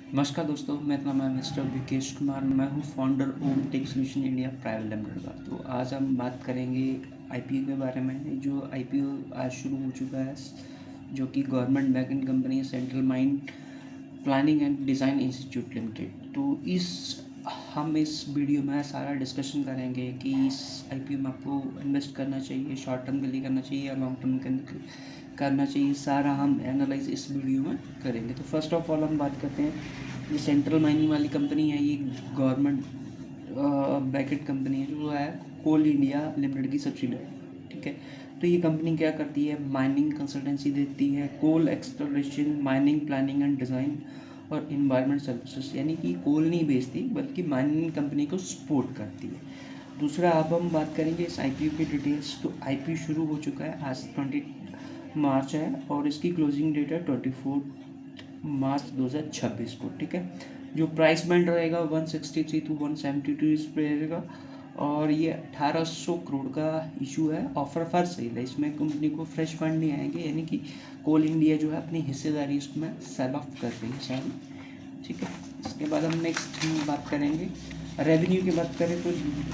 नमस्कार दोस्तों, मेरा नाम है मिस्टर विकेश कुमार। मैं हूँ founder Om tech solution India private limited का। तो आज हम बात करेंगे आईपीओ के बारे में। जो आईपीओ आज शुरू हो चुका है, जो कि गवर्नमेंट बैकएंड कंपनी है, central mind planning and design institute limited. तो हम इस वीडियो में सारा डिस्कशन करेंगे कि इस आईपीओ में आपको इन्वेस्ट करना चाहिए, शॉर्ट टर्म के लिए करना चाहिए या लॉन्ग टर्म के लिए करना चाहिए। सारा हम एनालाइज इस वीडियो में करेंगे। तो फर्स्ट ऑफ ऑल हम बात करते हैं, ये सेंट्रल माइनिंग वाली कंपनी है। ये गवर्नमेंट बैकेट कंपनी है, जो है कोल इंडिया लिमिटेड की सब्सिडरी। ठीक है। तो ये कंपनी क्या करती है, माइनिंग कंसल्टेंसी देती है, coal exploration, mining planning and design और इन्वायरमेंट सर्विसेज। यानी कि कोल नहीं बेचती बल्कि माइनिंग कंपनी को सपोर्ट करती है। दूसरा, अब हम बात करेंगे इस आईपीओ की डिटेल्स। तो आईपीओ शुरू हो चुका है, आज 20 मार्च है और इसकी क्लोजिंग डेट है 24 मार्च 2026 को। ठीक है। जो प्राइस बैंड रहेगा 163 to 172 इस पे रहेगा और ये 1800 करोड़ का इशू है। ऑफर फॉर सेल है, इसमें कंपनी को फ्रेश फंड नहीं आएंगे, यानी कि कोल इंडिया जो है अपनी हिस्सेदारी उसमें सेल ऑफ कर रही है सारी। ठीक है। इसके बाद हम नेक्स्ट बात करेंगे रेवेन्यू की। बात करें तो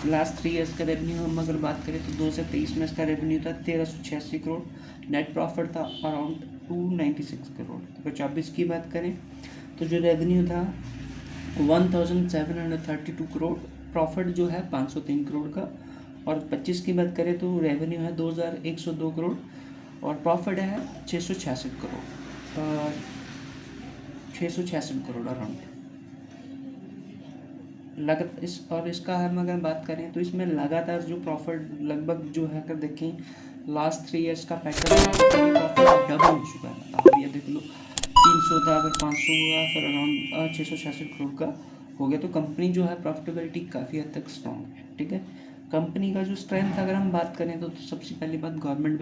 लास्ट 3 ईयर्स का रेवेन्यू हम अगर बात करें तो 2 से 23 में इसका रेवेन्यू था 1386 करोड़। नेट प्रॉफिट था अराउंड 296 करोड़। अगर 24 की बात करें तो जो रेवेन्यू था 1732 करोड़, प्रॉफिट जो है 503 करोड़ का। और 25 की बात करें तो रेवेन्यू है 2102 करोड़ और प्रॉफिट है 666 करोड़, 666 करोड़ अराउंड लगत इस। और इसका हम अगर बात करें तो इसमें लगातार जो प्रॉफिट लगभग जो है, अगर देखें लास्ट 3 ईयर्स का पैटर्न, प्रॉफिट डबल हो चुका है। आप ये देख लो, 300 था, फिर 500 हुआ, फिर अराउंड 666 करोड़ का हो गया। तो कंपनी जो है प्रॉफिटेबिलिटी काफ़ी हद तक स्ट्रॉन्ग है। ठीक है। कंपनी का जो स्ट्रेंथ अगर हम बात करें तो सबसे पहली बात, गवर्नमेंट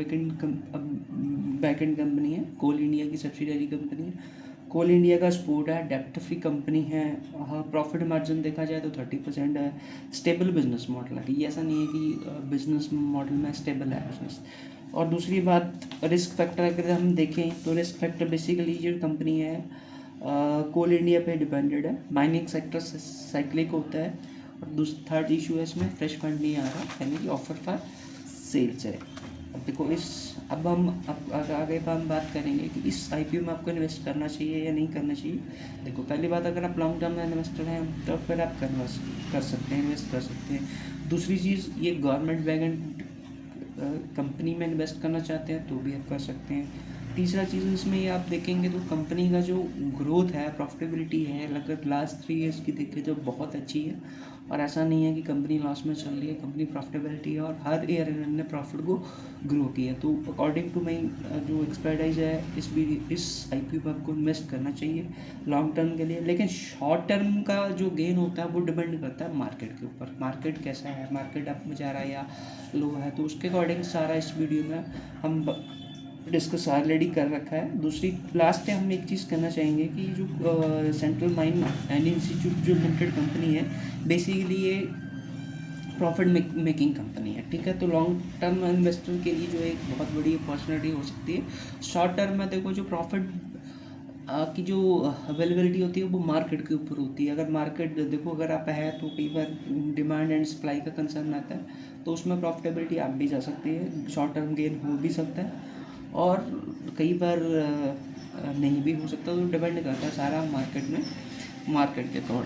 बैकेंड कंपनी है, कोल इंडिया की सब्सिडरी कंपनी है। कोल इंडिया का सपोर्ट है, डेप्ट फ्री कंपनी है। हाँ, प्रॉफिट मार्जिन देखा जाए तो 30% है। स्टेबल बिजनेस मॉडल है, ये ऐसा नहीं है कि बिजनेस मॉडल में स्टेबल है बिजनेस। और दूसरी बात, रिस्क फैक्टर अगर हम देखें तो रिस्क फैक्टर बेसिकली जो कंपनी है कोल इंडिया पे डिपेंडेड है। माइनिंग सेक्टर साइक्लिक होता है। और थर्ड इशू है, इसमें फ्रेश फंड नहीं आ रहा, यानी कि ऑफर फॉर सेल्स है। अब देखो अब आगे हम बात करेंगे कि इस आईपीओ में आपको इन्वेस्ट करना चाहिए या नहीं करना चाहिए। देखो, पहली बात, अगर आप लॉन्ग टर्म में इन्वेस्टर हैं तो फिर आप कर सकते हैं, इन्वेस्ट कर सकते हैं। दूसरी चीज़, ये गवर्नमेंट वैगन कंपनी में इन्वेस्ट करना चाहते हैं तो भी आप कर सकते हैं। तीसरा चीज़, इसमें ये आप देखेंगे तो कंपनी का जो ग्रोथ है, प्रॉफिटेबिलिटी है, लगभग लास्ट 3 ईयर्स की देखें तो बहुत अच्छी है। और ऐसा नहीं है कि कंपनी लॉस में चल रही है, कंपनी प्रॉफिटेबिलिटी है और हर ईयर इन्होंने प्रॉफिट को ग्रो किया। तो अकॉर्डिंग टू माई जो एक्सपर्टाइज है, इस आईपीओ पर आपको इन्वेस्ट करना चाहिए लॉन्ग टर्म के लिए। लेकिन शॉर्ट टर्म का जो गेन होता है वो डिपेंड करता है मार्केट के ऊपर। मार्केट कैसा है, मार्केट अप में जा रहा है या लो है, तो उसके अकॉर्डिंग सारा इस वीडियो में हम डिस्कस ऑलरेडी कर रखा है। दूसरी लास्ट में हम एक चीज़ करना चाहेंगे कि जो सेंट्रल माइन एंड इंस्टीट्यूट जो लिमिटेड कंपनी है, बेसिकली ये प्रॉफिट मेकिंग कंपनी है। ठीक है। तो लॉन्ग टर्म इन्वेस्टर के लिए जो एक बहुत बड़ी अपॉर्चुनिटी हो सकती है। शॉर्ट टर्म में देखो, जो प्रॉफिट की जो अवेलेबिलिटी होती है वो मार्केट के ऊपर होती है। अगर मार्केट देखो, अगर आप है तो कई बार डिमांड एंड सप्लाई का कंसर्न आता है, तो उसमें प्रॉफिटेबिलिटी आप भी जा सकती है, शॉर्ट टर्म गेन हो भी सकता है और कई बार नहीं भी हो सकता। तो डिपेंड करता है सारा मार्केट के तौर।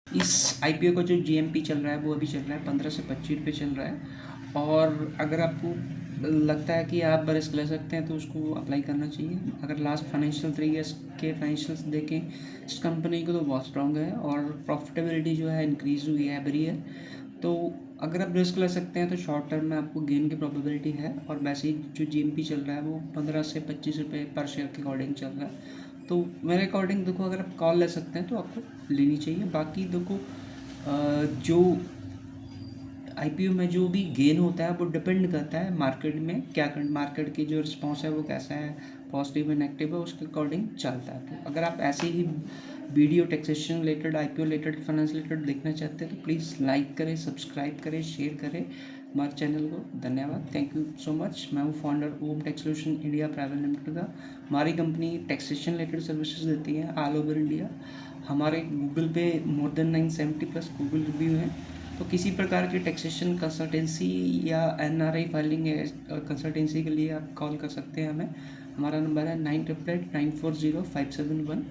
इस आईपीओ का जो जीएमपी चल रहा है वो अभी चल रहा है 15 से 25 रुपये चल रहा है। और अगर आपको लगता है कि आप रिस्क ले सकते हैं तो उसको अप्लाई करना चाहिए। अगर लास्ट फाइनेंशियल 3 ईयर्स के फाइनेंशियल्स देखें, इस कंपनी को तो बहुत स्ट्रॉन्ग है और प्रॉफिटेबिलिटी जो है इंक्रीज़ हुई है एवरी ईयर। तो अगर आप रिस्क ले सकते हैं तो शॉर्ट टर्म में आपको गेन की प्रोबेबिलिटी है। और वैसे ही जो जीएमपी चल रहा है वो 15 से 25 रुपये पर शेयर के अकॉर्डिंग चल रहा है। तो मेरे अकॉर्डिंग देखो, अगर आप कॉल ले सकते हैं तो आपको लेनी चाहिए। बाकी देखो, जो आईपीओ में जो भी गेन होता है वो डिपेंड करता है मार्केट में क्या कर, मार्केट की जो रिस्पॉन्स है वो कैसा है, पॉजिटिव है नेगेटिव है, उसके अकॉर्डिंग चलता है। तो अगर आप ऐसे ही video taxation related, IPO related, finance related देखना चाहते हैं तो प्लीज़ लाइक करें, सब्सक्राइब करें, शेयर करें। हमारे चैनल को। धन्यवाद, थैंक यू सो मच। मैं हूँ founder Om tax solution India private limited का। हमारी कंपनी टैक्सेशन रिलेटेड सर्विसेज देती है ऑल ओवर इंडिया। हमारे गूगल पे मोर देन 970+ गूगल रिव्यू हैं। तो किसी प्रकार की टैक्सेशन कंसल्टेंसी या NRI फाइलिंग कंसल्टेंसी के लिए आप कॉल कर सकते हैं हमें। हमारा नंबर है 98894057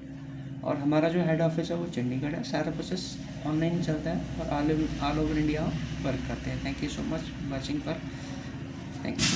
और हमारा जो हेड ऑफिस है वो चंडीगढ़ है। सारा प्रोसेस ऑनलाइन चलता है और ऑल ओवर इंडिया वर्क करते हैं। Thank you so much watching पर। Thank you.